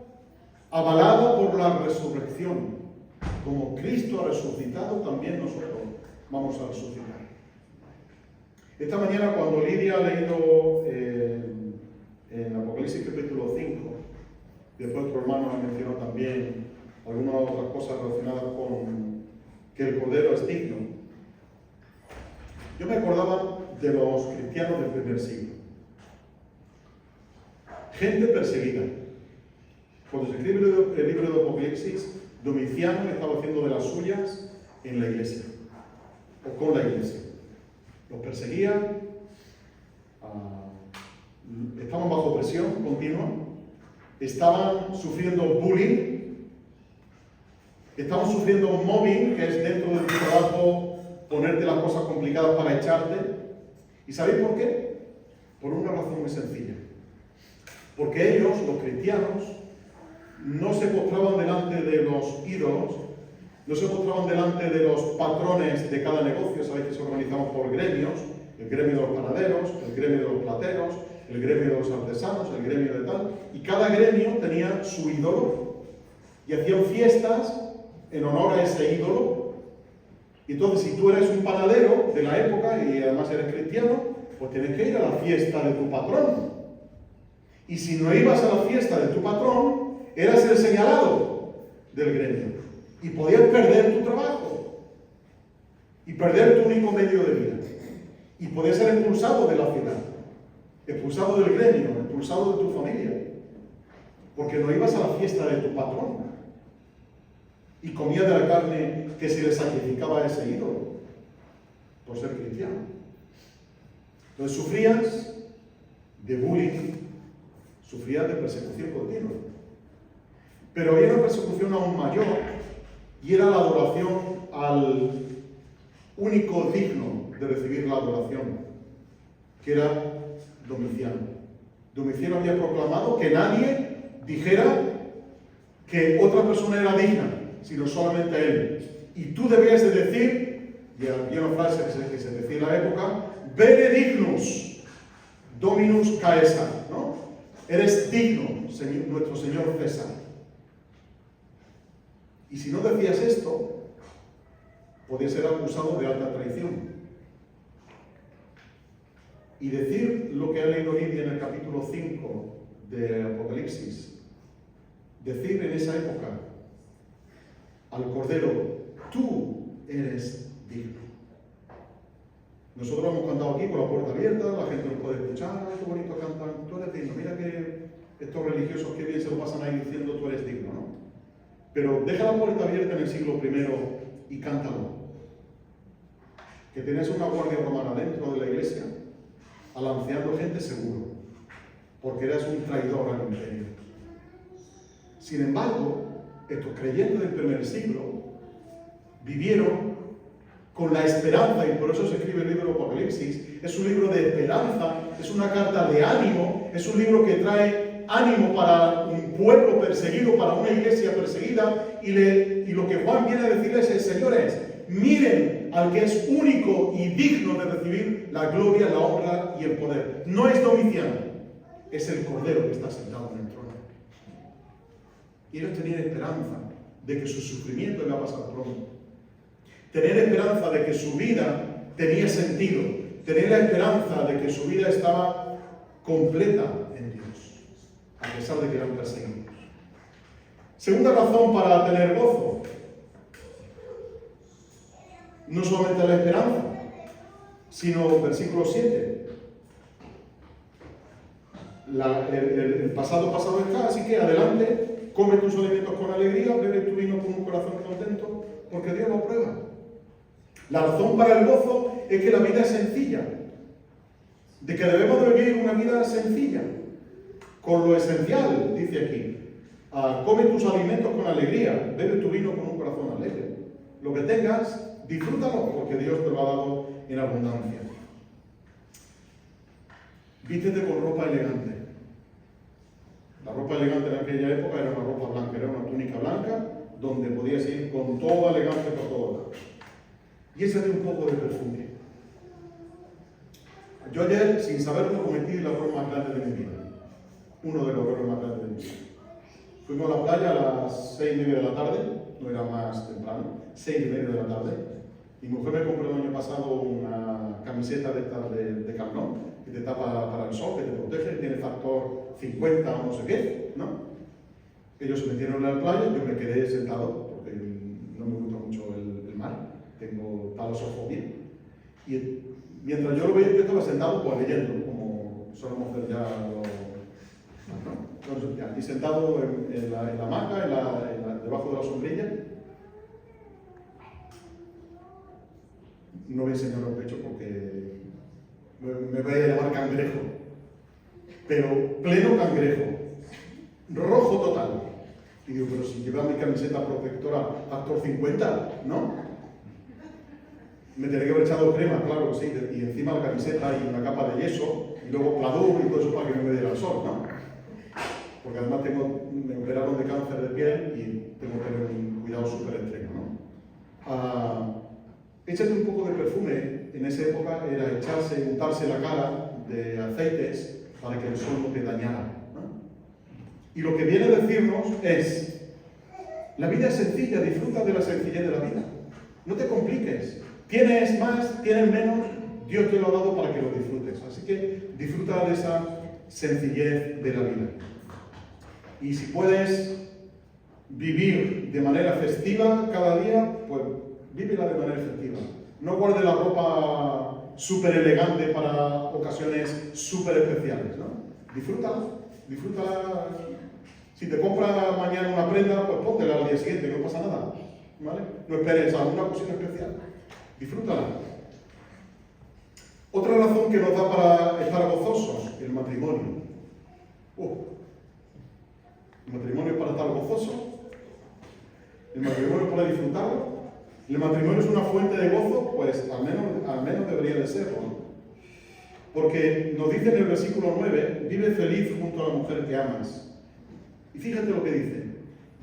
avalada por la resurrección. Como Cristo ha resucitado, también nosotros vamos a resucitar. Esta mañana, cuando Lidia ha leído en Apocalipsis capítulo 5, después otro hermano ha mencionado también algunas otras cosas relacionadas con que el Cordero es digno, yo me acordaba de los cristianos del primer siglo. Gente perseguida. Cuando se escribe el libro de Apocalipsis, Domiciano estaba haciendo de las suyas en la iglesia, o con la iglesia. Los perseguían, estaban bajo presión continua, estaban sufriendo bullying, estaban sufriendo mobbing, que es dentro de tu trabajo ponerte las cosas complicadas para echarte. ¿Y sabéis por qué? Por una razón muy sencilla. Porque ellos, los cristianos, no se postraban delante de los ídolos, no se postraban delante de los patrones de cada negocio. Sabéis que se organizaban por gremios, el gremio de los panaderos, el gremio de los plateros, el gremio de los artesanos, el gremio de tal, y cada gremio tenía su ídolo, y hacían fiestas en honor a ese ídolo. Y entonces, si tú eres un panadero de la época y además eres cristiano, pues tienes que ir a la fiesta de tu patrón. Y si no ibas a la fiesta de tu patrón, eras el señalado del gremio. Y podías perder tu trabajo. Y perder tu único medio de vida. Y podías ser expulsado de la ciudad. Expulsado del gremio, expulsado de tu familia. Porque no ibas a la fiesta de tu patrón. y comía de la carne que se le sacrificaba a ese ídolo por ser cristiano. Entonces sufrías de bullying, sufrías de persecución continua. Pero había una persecución aún mayor, y era la adoración al único digno de recibir la adoración, que era Domiciano. Domiciano había proclamado que nadie dijera que otra persona era digna, sino solamente él. Y tú debías de decir, y había una frase que se decía en la época, benedignus dominus Caesar, ¿no? Eres digno, nuestro Señor César. Y si no decías esto, podías ser acusado de alta traición. Y decir lo que ha leído Lidia en el capítulo 5 de Apocalipsis, decir en esa época al Cordero, tú eres digno. Nosotros hemos cantado aquí con la puerta abierta, la gente nos puede escuchar, qué bonito cantan, tú eres digno, mira que estos religiosos que bien se lo pasan ahí diciendo tú eres digno, ¿no? Pero deja la puerta abierta en el siglo I y cántalo. Que tienes una guardia romana dentro de la iglesia, alanceando gente seguro, porque eras un traidor al imperio. Sin embargo, estos creyentes del primer siglo vivieron con la esperanza, y por eso se escribe el libro de Apocalipsis. Es un libro de esperanza, es una carta de ánimo, es un libro que trae ánimo para un pueblo perseguido, para una iglesia perseguida, y lo que Juan viene a decirles es, señores, miren al que es único y digno de recibir la gloria, la honra y el poder. No es Domiciano, es el Cordero que está sentado en el trono. Y ellos tenían esperanza de que su sufrimiento iba a pasar pronto. Tenían esperanza de que su vida tenía sentido. Tenían la esperanza de que su vida estaba completa en Dios, a pesar de que eran perseguidos. Segunda razón para tener gozo. No solamente la esperanza, sino versículo 7. El pasado está, así que adelante, come tus alimentos con alegría, bebe tu vino con un corazón contento, porque Dios lo aprueba. La razón para el gozo es que la vida es sencilla, de que debemos de vivir una vida sencilla, con lo esencial, dice aquí. Come tus alimentos con alegría, bebe tu vino con un corazón alegre. Lo que tengas, disfrútalo, porque Dios te lo ha dado en abundancia. Vístete con ropa elegante. La ropa elegante en aquella época era una ropa blanca, era una túnica blanca, donde podías ir con toda elegancia por todos lados. Y échate un poco de perfume. Yo ayer, sin saberlo, cometí el error más grande de mi vida. Uno de los errores más grandes de mi vida. Fuimos a la playa a las 6:30 de la tarde, no era más temprano, 6:30 de la tarde. Mi mujer me compró el año pasado una camiseta de cartón, que te tapa para el sol, que te protege, tiene factor 50 o no sé qué, ¿no? Ellos se metieron en la playa, yo me quedé sentado, porque no me gusta mucho el mar, tengo talasofobia. Y mientras yo lo veía, yo estaba sentado pues leyendo, como solemos hacer ya aquí sentado en la hamaca, debajo de la sombrilla. No voy a enseñar el pecho porque me voy a llamar cangrejo, pero pleno cangrejo, rojo total. Y digo, pero si lleva mi camiseta protectora factor 50, ¿no? Me tendré que haber echado crema, claro que sí, y encima la camiseta y una capa de yeso, y luego pladur y todo eso para que no me dé el sol, ¿no? Porque además me operaron de cáncer de piel y tengo que tener un cuidado súper extremo, ¿no? Échate un poco de perfume, en esa época era untarse la cara de aceites para que el sol no te dañara, ¿no? Y lo que viene a decirnos es, la vida es sencilla, disfruta de la sencillez de la vida. No te compliques. Tienes más, tienes menos, Dios te lo ha dado para que lo disfrutes. Así que disfruta de esa sencillez de la vida. Y si puedes vivir de manera festiva cada día, pues vívela de manera festiva. No guardes la ropa súper elegante para ocasiones súper especiales, ¿no? Disfrútala, disfrútala. Si te compras mañana una prenda, pues póntela al día siguiente, no pasa nada. ¿vale? No esperes alguna ocasión especial. Disfrútala. Otra razón que nos da para estar gozosos, el matrimonio. El matrimonio es para estar gozoso. El matrimonio es para disfrutarlo. El matrimonio es una fuente de gozo, pues al menos debería de serlo, ¿no? Porque nos dice en el versículo 9, vive feliz junto a la mujer que amas. Y fíjate lo que dice,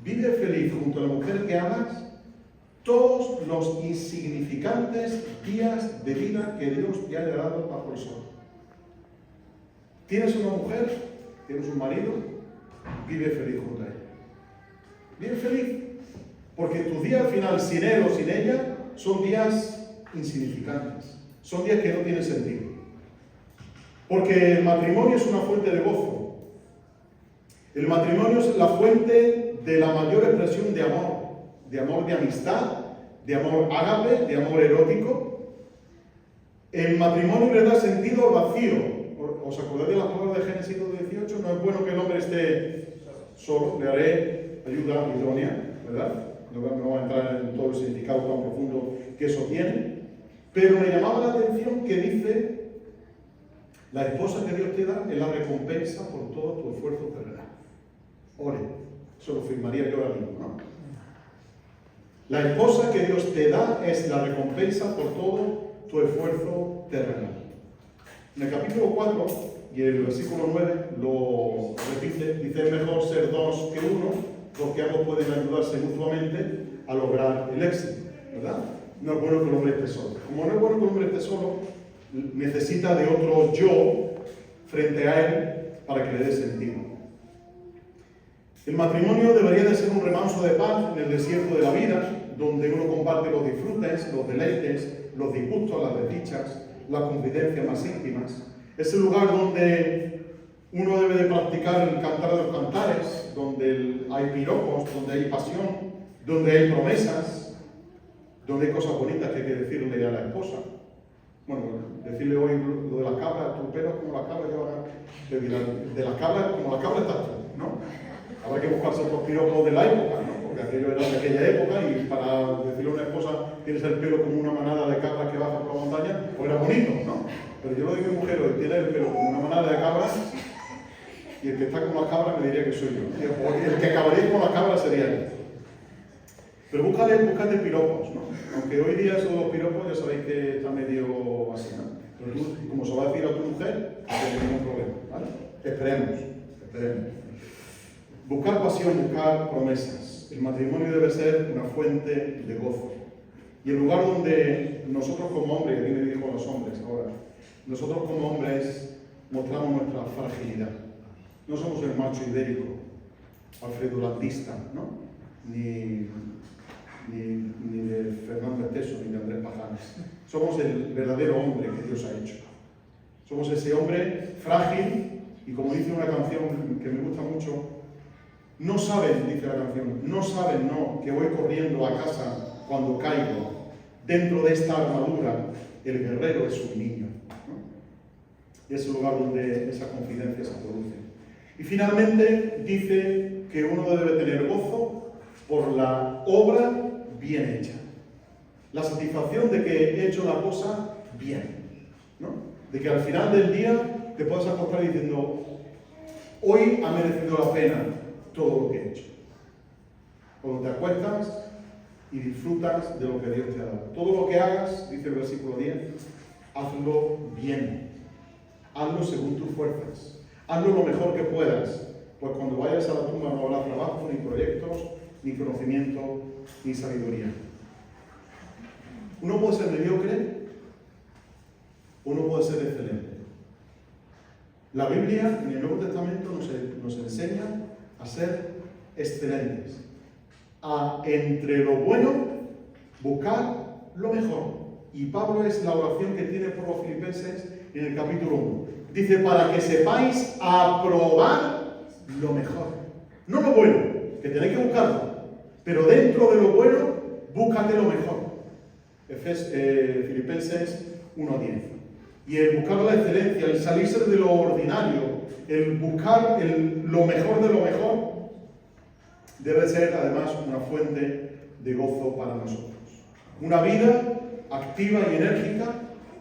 vive feliz junto a la mujer que amas todos los insignificantes días de vida que Dios te haya dado bajo el sol. ¿Tienes una mujer? ¿Tienes un marido? Vive feliz junto a ella. Vive feliz. Porque tus días al final, sin él o sin ella, son días insignificantes. Son días que no tienen sentido. Porque el matrimonio es una fuente de gozo. El matrimonio es la fuente de la mayor expresión de amor de amistad, de amor ágape, de amor erótico. El matrimonio le da sentido al vacío. ¿Os acordáis de las palabras de Génesis 2:18? No es bueno que el hombre esté solo, le haré ayuda idónea, ¿verdad? No vamos a entrar en todo el significado tan profundo que eso tiene, pero me llamaba la atención que dice, la esposa que Dios te da es la recompensa por todo tu esfuerzo terrenal. Ore, eso lo firmaría yo ahora mismo, ¿no? La esposa que Dios te da es la recompensa por todo tu esfuerzo terrenal. En el capítulo 4 y el versículo 9 lo repite, dice, es mejor ser dos que uno, porque ambos pueden ayudarse mutuamente a lograr el éxito, ¿verdad? No es bueno que el hombre esté solo. Como no es bueno que el hombre esté solo, necesita de otro yo frente a él para que le dé sentido. El matrimonio debería de ser un remanso de paz en el desierto de la vida, donde uno comparte los disfrutes, los deleites, los disgustos, las desdichas, las confidencias más íntimas. Es el lugar donde uno debe de practicar el cantar de los cantares, donde hay piropos, donde hay pasión, donde hay promesas, donde hay cosas bonitas que hay que decirle a la esposa. Bueno, decirle hoy lo de la cabra, tu pelo es como la cabra, de la cabra, como la cabra estás tú, ¿no? Habrá que buscarse otros piropos de la época, ¿no? Porque aquello era de aquella época y para decirle a una esposa, tienes el pelo como una manada de cabras que baja por la montaña, pues era bonito, ¿no? Pero yo lo digo a mi mujer, hoy tiene el pelo como una manada de cabras, y el que está como las cabras me diría que soy yo. El que acabaría con las cabras sería él. Pero búscate piropos, ¿no? Aunque hoy día esos dos piropos ya sabéis que está medio así, ¿no? Pero tú, como se va a decir a tu mujer, no hay ningún problema, ¿vale? Esperemos. Buscar pasión, buscar promesas. El matrimonio debe ser una fuente de gozo. Y el lugar donde nosotros como hombres, aquí me dirijo a los hombres ahora, nosotros como hombres mostramos nuestra fragilidad. No somos el macho ibérico, Alfredo Landista, ¿no? Ni de Fernando Esteso, ni de Andrés Pajares. Somos el verdadero hombre que Dios ha hecho. Somos ese hombre frágil y, como dice una canción que me gusta mucho, no saben, dice la canción, no saben, no, que voy corriendo a casa cuando caigo. Dentro de esta armadura, el guerrero es un niño, ¿no? Y es el lugar donde esa confidencia se produce. Y finalmente dice que uno debe tener gozo por la obra bien hecha. La satisfacción de que he hecho la cosa bien, ¿no? De que al final del día te puedas acostar diciendo, hoy ha merecido la pena todo lo que he hecho. Cuando te acuestas y disfrutas de lo que Dios te ha dado. Todo lo que hagas, dice el versículo 10, hazlo bien. Hazlo según tus fuerzas. Hazlo lo mejor que puedas. Pues cuando vayas a la tumba no habrá trabajo, ni proyectos, ni conocimiento, ni sabiduría. Uno puede ser mediocre, uno puede ser excelente. La Biblia en el Nuevo Testamento nos enseña a ser excelentes, a entre lo bueno buscar lo mejor. Y Pablo es la oración que tiene por los filipenses en el capítulo 1. Dice, para que sepáis aprobar lo mejor. No lo bueno, que tenéis que buscarlo, pero dentro de lo bueno, búscate lo mejor. Filipenses 1:10. Y el buscar la excelencia, el salirse de lo ordinario, el buscar lo mejor de lo mejor, debe ser además una fuente de gozo para nosotros. Una vida activa y enérgica,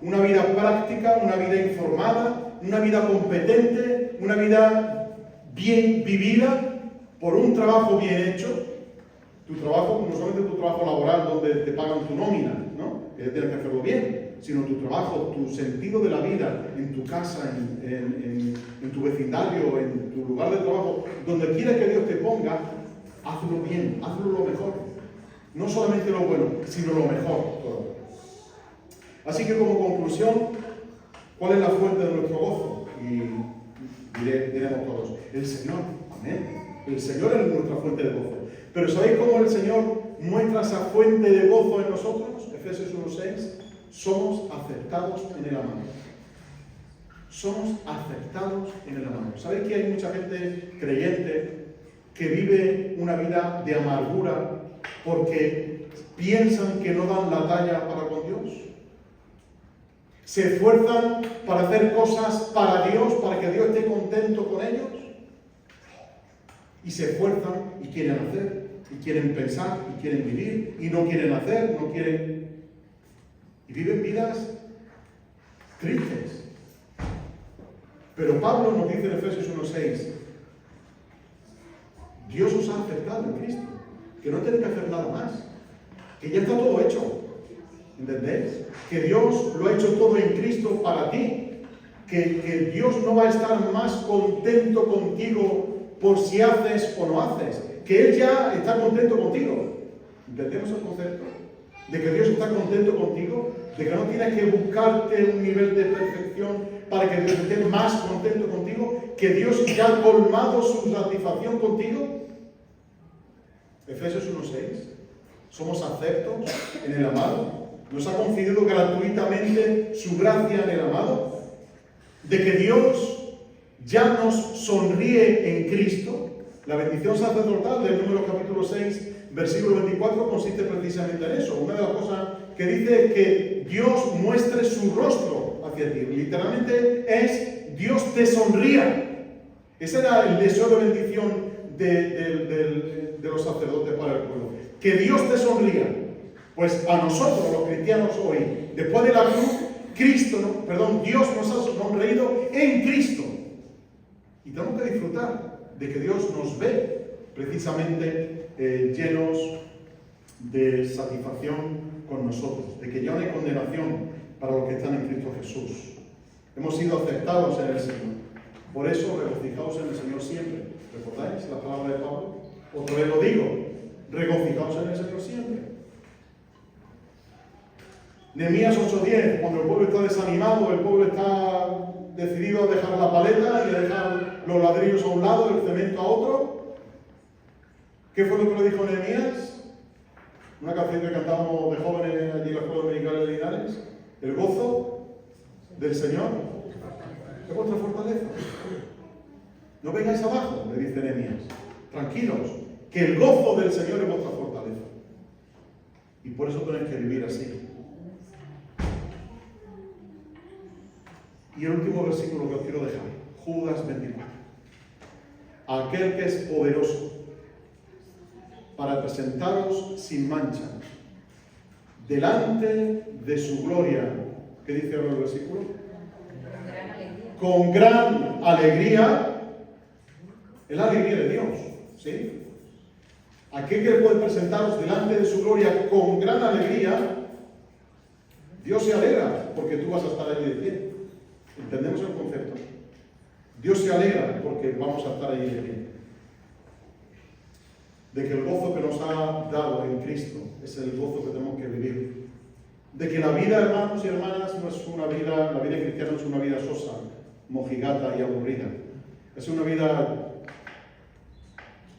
una vida práctica, una vida informada, una vida competente, una vida bien vivida por un trabajo bien hecho. Tu trabajo, no solamente tu trabajo laboral donde te pagan tu nómina, ¿no? Que tienes que hacerlo bien, sino tu trabajo, tu sentido de la vida, en tu casa, en tu vecindario, en tu lugar de trabajo, donde quiera que Dios te ponga, hazlo bien, hazlo lo mejor. No solamente lo bueno, sino lo mejor todo. Así que como conclusión, ¿cuál es la fuente de nuestro gozo? Y diremos todos, el Señor, amén. El Señor es nuestra fuente de gozo. Pero ¿sabéis cómo el Señor muestra esa fuente de gozo en nosotros? Efesios 1:6, somos aceptados en el amado. Somos aceptados en el amado. ¿Sabéis que hay mucha gente creyente que vive una vida de amargura porque piensan que no dan la talla para con Dios? Se esfuerzan para hacer cosas para Dios, para que Dios esté contento con ellos. Y se esfuerzan y quieren hacer, y quieren pensar, y quieren vivir, y no quieren hacer, no quieren... Y viven vidas tristes. Pero Pablo nos dice en Efesios 1:6, Dios os ha aceptado en Cristo, que no tenéis que hacer nada más, que ya está todo hecho. ¿Entendéis? Que Dios lo ha hecho todo en Cristo para ti. Que Dios no va a estar más contento contigo por si haces o no haces. Que Él ya está contento contigo. ¿Entendemos el concepto? De que Dios está contento contigo, de que no tienes que buscarte un nivel de perfección para que Dios esté más contento contigo, que Dios ya ha colmado su satisfacción contigo. Efesios 1:6. Somos aceptos en el amado. Nos ha concedido gratuitamente su gracia en el amado. De que Dios ya nos sonríe en Cristo. La bendición sacerdotal del número capítulo 6, versículo 24, consiste precisamente en eso. Una de las cosas que dice es que Dios muestre su rostro hacia ti. Literalmente es Dios te sonría. Ese era el deseo de bendición de los sacerdotes para el pueblo. Que Dios te sonría. Pues a nosotros, los cristianos hoy, después de la cruz, Dios nos ha sonreído en Cristo. Y tenemos que disfrutar de que Dios nos ve precisamente llenos de satisfacción con nosotros, de que ya no hay condenación para los que están en Cristo Jesús. Hemos sido aceptados en el Señor. Por eso, regocijaos en el Señor siempre. ¿Recordáis la palabra de Pablo? Otra vez lo digo, regocijaos en el Señor siempre. Nehemías 8:10, cuando el pueblo está desanimado, el pueblo está decidido a dejar la paleta y a dejar los ladrillos a un lado, el cemento a otro. ¿Qué fue lo que le dijo Nehemías? Una canción que cantábamos de jóvenes allí en la escuela dominical de Linares. El gozo del Señor es vuestra fortaleza. No vengáis abajo, le dice Nehemías. Tranquilos, que el gozo del Señor es vuestra fortaleza. Y por eso tenéis que vivir así. Y el último versículo que os quiero dejar, Judas 24. Aquel que es poderoso para presentaros sin mancha delante de su gloria. ¿Qué dice ahora el versículo? Con gran alegría. Es la alegría de Dios, ¿sí? Aquel que puede presentaros delante de su gloria con gran alegría. Dios se alegra porque tú vas a estar allí de pie. ¿Entendemos el concepto? Dios se alegra porque vamos a estar allí de pie. De que el gozo que nos ha dado en Cristo es el gozo que tenemos que vivir. De que la vida, hermanos y hermanas, no es una vida, la vida cristiana no es una vida sosa, mojigata y aburrida. Es una vida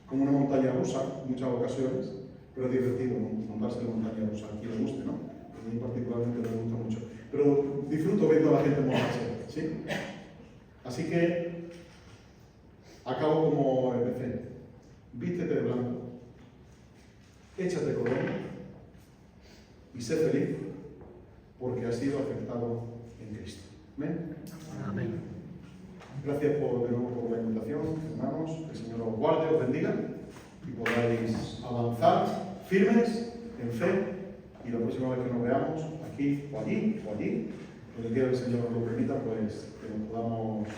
como una montaña rusa, en muchas ocasiones, pero es divertido, ¿no? Montarse en la montaña rusa. A quien le guste, ¿no? A mí particularmente me gusta mucho. Pero disfruto viendo a la gente montarse, ¿sí? Así que acabo como empecé. Vístete de blanco, échate corona y sé feliz porque has sido aceptado en Cristo. ¿Amén? Amén. Gracias de nuevo por la invitación, hermanos. Que el Señor os guarde, os bendiga y podáis avanzar firmes en fe, y la próxima vez que nos veamos, aquí o allí, donde quiera que el Señor nos lo permita, pues que nos podamos